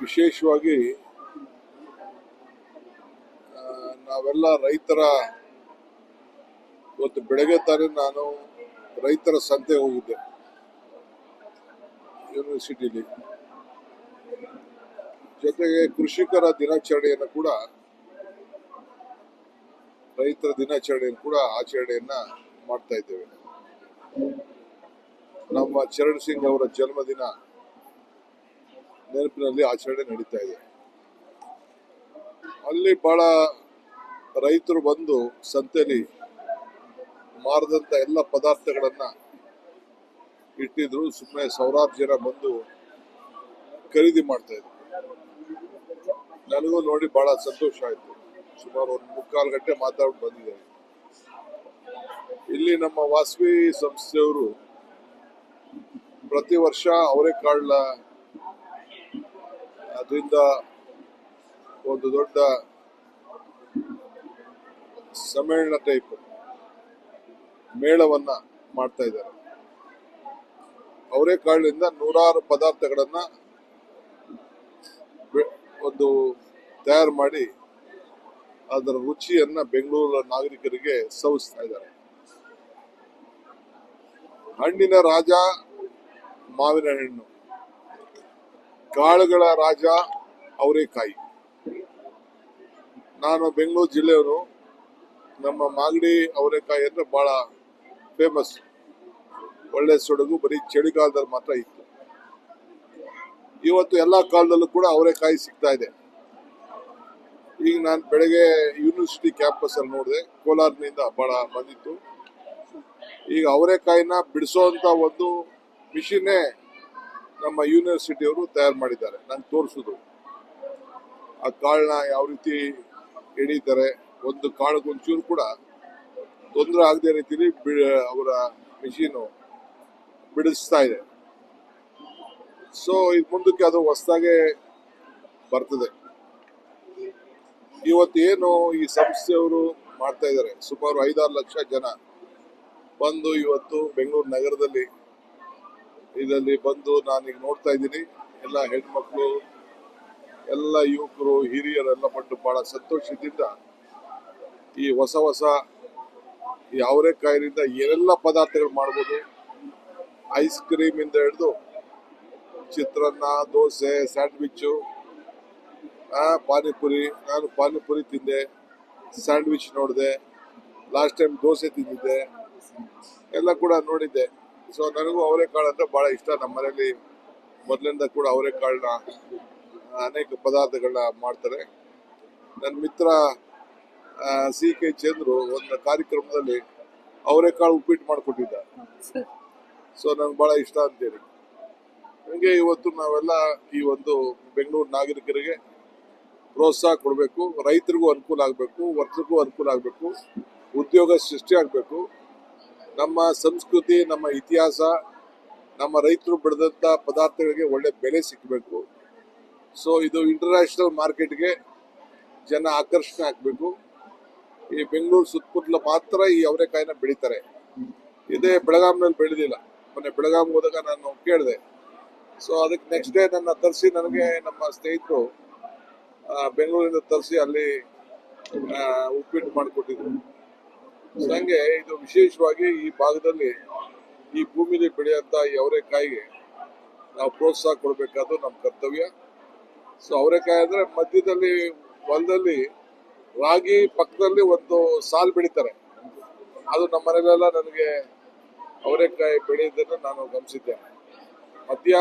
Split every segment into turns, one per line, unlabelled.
ವಿಶೇಷವಾಗಿ ನಾವೆಲ್ಲ ರೈತರ ಇವತ್ತು ಬೆಳಗ್ಗೆ ತಾನೇ ನಾನು ರೈತರ ಸಂತೆ ಹೋಗಿದ್ದೆ ಯೂನಿವರ್ಸಿಟಿಲಿ. ಜೊತೆಗೆ ಕೃಷಿಕರ ದಿನಾಚರಣೆಯನ್ನು ಕೂಡ ರೈತರ ದಿನಾಚರಣೆಯನ್ನು ಕೂಡ ಆಚರಣೆಯನ್ನ ಮಾಡ್ತಾ ಇದ್ದೇವೆ. ನಮ್ಮ ಚರಣ್ ಸಿಂಗ್ ಅವರ ಜನ್ಮದಿನ ನೆನಪಿನಲ್ಲಿ ಆಚರಣೆ ನಡೀತಾ ಇದೆ. ಅಲ್ಲಿ ಬಹಳ ರೈತರು ಬಂದು ಸಂತೆಯಲ್ಲಿ ಮಾರದಂತ ಎಲ್ಲ ಪದಾರ್ಥಗಳನ್ನ ಇಟ್ಟಿದ್ರು. ಸುಮ್ಮನೆ ಸಾವಿರಾರು ಜನ ಬಂದು ಖರೀದಿ ಮಾಡ್ತಾ ಇದ್ರು. ನನಗೂ ನೋಡಿ ಬಹಳ ಸಂತೋಷ ಆಯ್ತು. ಸುಮಾರು 3-4 ಗಂಟೆ ಮಾತಾಡ್ಬಿಟ್ಟು ಬಂದಿದ್ದಾರೆ. ಇಲ್ಲಿ ನಮ್ಮ ವಾಸವಿ ಸಂಸ್ಥೆಯವರು ಪ್ರತಿ ವರ್ಷ ಅವರೆಕಾಳ ಅದರಿಂದ ಒಂದು ದೊಡ್ಡ ಸಮ್ಮೇಳನ ಟೈಪ್ ಮೇಳವನ್ನ ಮಾಡ್ತಾ ಇದ್ದಾರೆ. ಅವರೆಕಾಳಿನಿಂದ ನೂರಾರು ಪದಾರ್ಥಗಳನ್ನ ಒಂದು ತಯಾರು ಮಾಡಿ ಅದರ ರುಚಿಯನ್ನ ಬೆಂಗಳೂರಿನ ನಾಗರಿಕರಿಗೆ ಸವಿಸ್ತಾ ಇದ್ದಾರೆ. ಹಣ್ಣಿನ ರಾಜ ಮಾವಿನ ಹಣ್ಣು, ಕಾಳುಗಳ ರಾಜ ಅವರೆಕಾಯಿ. ನಾನು ಬೆಂಗಳೂರು ಜಿಲ್ಲೆಯವರು. ನಮ್ಮ ಮಾಗಡಿ ಅವರೆಕಾಯಿ ಅಂದ್ರೆ ಬಹಳ ಫೇಮಸ್. ಒಳ್ಳೆ ಸೊಡಗು ಬರೀ ಚಳಿಗಾಲದಲ್ಲಿ ಮಾತ್ರ ಇತ್ತು. ಇವತ್ತು ಎಲ್ಲಾ ಕಾಲದಲ್ಲೂ ಕೂಡ ಅವರೆಕಾಯಿ ಸಿಗ್ತಾ ಇದೆ. ಈಗ ನಾನು ಬೆಳಗ್ಗೆ ಯೂನಿವರ್ಸಿಟಿ ಕ್ಯಾಂಪಸ್ ಅಲ್ಲಿ ನೋಡಿದೆ, ಕೋಲಾರನಿಂದ ಬಹಳ ಬಂದಿತ್ತು. ಈಗ ಅವರೆಕಾಯಿನ ಬಿಡಿಸೋಂತ ಒಂದು ಮಿಷಿನ್ನೇ ನಮ್ಮ ಯೂನಿವರ್ಸಿಟಿಯವರು ತಯಾರು ಮಾಡಿದ್ದಾರೆ. ನಂಗೆ ತೋರಿಸಿದ್ರು ಆ ಕಾಳನ್ನ ಯಾವ ರೀತಿ ಎಳೀತಾರೆ. ಒಂದು ಕಾಳಿಗೊಂಚೂರು ಕೂಡ ತೊಂದರೆ ಆಗದೆ ರೀತಿಲಿ ಅವರ ಮಿಷಿನು ಬಿಡಿಸ್ತಾ ಇದೆ. ಸೊ ಇದು ಮುಂದಕ್ಕೆ ಅದು ಹೊಸದಾಗೆ ಬರ್ತದೆ. ಇವತ್ತೇನು ಈ ಸಂಸ್ಥೆಯವರು ಮಾಡ್ತಾ ಇದ್ದಾರೆ, ಸುಮಾರು 5-6 ಲಕ್ಷ ಜನ ಬಂದು ಇವತ್ತು ಬೆಂಗಳೂರು ನಗರದಲ್ಲಿ ಇದರಲ್ಲಿ ಬಂದು ನಾನೀಗ ನೋಡ್ತಾ ಇದ್ದೀನಿ. ಎಲ್ಲ ಹೆಣ್ಮಕ್ಳು, ಎಲ್ಲ ಯುವಕರು, ಹಿರಿಯರೆಲ್ಲ ಬಂದು ಬಹಳ ಸಂತೋಷದಿಂದ ಈ ಹೊಸ ಈ ಅವರೆಕಾಯಿನಿಂದ ಏನೆಲ್ಲ ಪದಾರ್ಥಗಳು ಮಾಡ್ಬೋದು. ಐಸ್ ಕ್ರೀಮ್ ಇಂದ ಹಿಡಿದು ಚಿತ್ರಾನ್ನ, ದೋಸೆ, ಸ್ಯಾಂಡ್ವಿಚ್ಚು, ಪಾನಿಪುರಿ. ನಾನು ಪಾನಿಪುರಿ ತಿಂದೆ, ಸ್ಯಾಂಡ್ವಿಚ್ ನೋಡಿದೆ, ಲಾಸ್ಟ್ ಟೈಮ್ ದೋಸೆ ತಿಂದಿದ್ದೆ, ಎಲ್ಲ ಕೂಡ ನೋಡಿದ್ದೆ. ಸೊ ನನಗೂ ಅವರೆಕಾಳು ಅಂದ್ರೆ ಬಹಳ ಇಷ್ಟ. ನಮ್ಮ ಮನೆಯಲ್ಲಿ ಮೊದಲಿಂದ ಕೂಡ ಅವರೆಕಾಳನ್ನ ಅನೇಕ ಪದಾರ್ಥಗಳನ್ನ ಮಾಡ್ತಾರೆ. ನನ್ನ ಮಿತ್ರ CK ಚಂದ್ರು ಒಂದು ಕಾರ್ಯಕ್ರಮದಲ್ಲಿ ಅವರೆಕಾಳು ಉಪ್ಪಿಟ್ಟು ಮಾಡಿಕೊಟ್ಟಿದ್ದ. ಸೊ ನನಗೆ ಬಹಳ ಇಷ್ಟ ಅಂತೇಳಿ. ಹಂಗೆ ಇವತ್ತು ನಾವೆಲ್ಲ ಈ ಒಂದು ಬೆಂಗಳೂರು ನಾಗರಿಕರಿಗೆ ಪ್ರೋತ್ಸಾಹ ಕೊಡಬೇಕು. ರೈತರಿಗೂ ಅನುಕೂಲ ಆಗಬೇಕು, ವರ್ತಕರಿಗೂ ಅನುಕೂಲ ಆಗಬೇಕು, ಉದ್ಯೋಗ ಸೃಷ್ಟಿ ಆಗಬೇಕು. ನಮ್ಮ ಸಂಸ್ಕೃತಿ, ನಮ್ಮ ಇತಿಹಾಸ, ನಮ್ಮ ರೈತರು ಬೆಳೆದಂತ ಪದಾರ್ಥಗಳಿಗೆ ಒಳ್ಳೆ ಬೆಲೆ ಸಿಕ್ಕಬೇಕು. ಸೊ ಇದು ಇಂಟರ್ನ್ಯಾಷನಲ್ ಮಾರ್ಕೆಟ್ಗೆ ಜನ ಆಕರ್ಷಣೆ ಆಗಬೇಕು. ಈ ಬೆಂಗಳೂರು ಸುತ್ತಮುತ್ತಲ ಮಾತ್ರ ಈ ಅವರೆಕಾಯಿನ ಬೆಳೀತಾರೆ. ಇದೇ ಬೆಳಗಾಂನಲ್ಲಿ ಬೆಳೆದಿಲ್ಲ. ಮೊನ್ನೆ ಬೆಳಗಾಂ ಹೋದಾಗ ನಾನು ಕೇಳಿದೆ. ಸೊ ಅದಕ್ಕೆ ನೆಕ್ಸ್ಟ್ ಡೇ ನನ್ನ ತರಿಸಿ, ನನಗೆ ನಮ್ಮ ಸ್ನೇಹಿತರು ಬೆಂಗಳೂರಿಂದ ತರಿಸಿ ಅಲ್ಲಿ ಉಪ್ಪಿಟ್ಟು ಮಾಡಿಕೊಟ್ಟಿದ್ರು. ಹಂಗೆ ಇದು ವಿಶೇಷವಾಗಿ ಈ ಭಾಗದಲ್ಲಿ ಈ ಭೂಮಿಲಿ ಬೆಳೆಯುವಂತ ಈ ಅವರೆಕಾಯಿಗೆ ನಾವು ಪ್ರೋತ್ಸಾಹ ಕೊಡಬೇಕಾದ್ದು ನಮ್ಮ ಕರ್ತವ್ಯ. ಸೊ ಅವರೆಕಾಯಿ ಅಂದ್ರೆ ಮಧ್ಯದಲ್ಲಿ ಹೊಲದಲ್ಲಿ ರಾಗಿ ಪಕ್ಕದಲ್ಲಿ ಒಂದು ಸಾಲ್ ಬೆಳೀತಾರೆ. ಅದು ನಮ್ಮ ಮನೆಯಲ್ಲೆಲ್ಲ ನನಗೆ ಅವರೆಕಾಯಿ ಬೆಳೆಯೋದನ್ನು ನಾನು ಗಮನಿಸಿದ್ದೇನೆ. ಮಧ್ಯ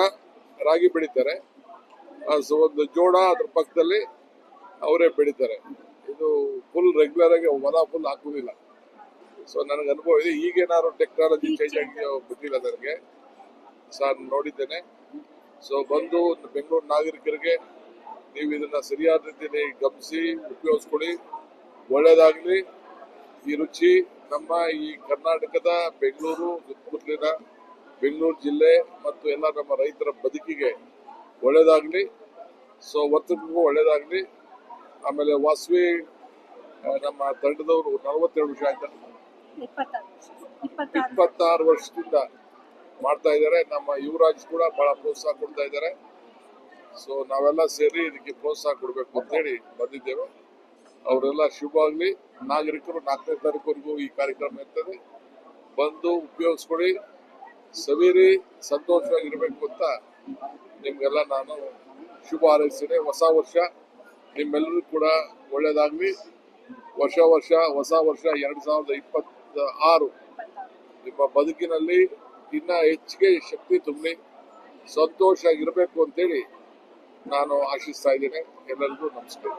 ರಾಗಿ ಬೆಳೀತಾರೆ, ಒಂದು ಜೋಳ ಅದ್ರ ಪಕ್ಕದಲ್ಲಿ ಅವರೇ ಬೆಳೀತಾರೆ. ಇದು ಫುಲ್ ರೆಗ್ಯುಲರ್ ಆಗಿ ಹೊಲ ಫುಲ್ ಹಾಕುವುದಿಲ್ಲ. ಸೊ ನನಗೆ ಅನುಭವ ಇದೆ. ಈಗೇನಾದ್ರು ಟೆಕ್ನಾಲಜಿ ಚೇಂಜ್ ಆಗಿ ಗೊತ್ತಿಲ್ಲ ನನಗೆ. ನಾನು ನೋಡಿದ್ದೇನೆ. ಸೊ ಬಂದು ಬೆಂಗಳೂರು ನಾಗರಿಕರಿಗೆ ನೀವು ಇದನ್ನ ಸರಿಯಾದ ರೀತಿಯಲ್ಲಿ ಗಮನಿಸಿ ಉಪಯೋಗಿಸ್ಕೊಳ್ಳಿ. ಒಳ್ಳೇದಾಗ್ಲಿ. ಈ ರುಚಿ ನಮ್ಮ ಈ ಕರ್ನಾಟಕದ ಬೆಂಗಳೂರು ಸುತ್ತಮುತ್ತಲಿನ ಬೆಂಗಳೂರು ಜಿಲ್ಲೆ ಮತ್ತು ಎಲ್ಲ ನಮ್ಮ ರೈತರ ಬದುಕಿಗೆ ಒಳ್ಳೇದಾಗ್ಲಿ. ಸೊ ವರ್ತಕರಿಗೂ ಒಳ್ಳೇದಾಗ್ಲಿ. ಆಮೇಲೆ ವಾಸವಿ ನಮ್ಮ ತಂಡದವರು 42 ವರ್ಷ ಆಯ್ತಾ, 26 ವರ್ಷದಿಂದ ಮಾಡ್ತಾ ಇದ್ದಾರೆ. ನಮ್ಮ ಯುವರಾಜ್ ಕೂಡ ಬಹಳ ಪ್ರೋತ್ಸಾಹ ಕೊಡ್ತಾ ಇದ್ದಾರೆ. ಸೊ ನಾವೆಲ್ಲ ಸೇರಿ ಇದಕ್ಕೆ ಪ್ರೋತ್ಸಾಹ ಕೊಡಬೇಕು ಅಂತೇಳಿ ಬಂದಿದ್ದೇವೆ. ಅವರೆಲ್ಲ ಶುಭವಾಗ್ಲಿ. ನಾಗರಿಕರು 4ನೇ ತಾರೀಕುವರೆಗೂ ಈ ಕಾರ್ಯಕ್ರಮ ಇರ್ತದೆ, ಬಂದು ಉಪಯೋಗಿಸ್ಕೊಳ್ಳಿ, ಸವಿರಿ, ಸಂತೋಷವಾಗಿರ್ಬೇಕು ಅಂತ ನಿಮ್ಗೆಲ್ಲ ನಾನು ಶುಭ ಹಾರೈಸ್ತೇನೆ. ಹೊಸ ವರ್ಷ ನಿಮ್ಮೆಲ್ಲರೂ ಕೂಡ ಒಳ್ಳೇದಾಗ್ಲಿ. ಹೊಸ ವರ್ಷ 2026 ನಿಮ್ಮ ಬದುಕಿನಲ್ಲಿ ಇನ್ನ ಹೆಚ್ಚಿಗೆ ಶಕ್ತಿ ತುಂಬಲಿ, ಸಂತೋಷ ಆಗಿರ್ಬೇಕು ಅಂತೇಳಿ ನಾನು ಆಶಿಸ್ತಾ ಇದ್ದೇನೆ. ಎಲ್ಲರಿಗೂ ನಮಸ್ಕಾರ.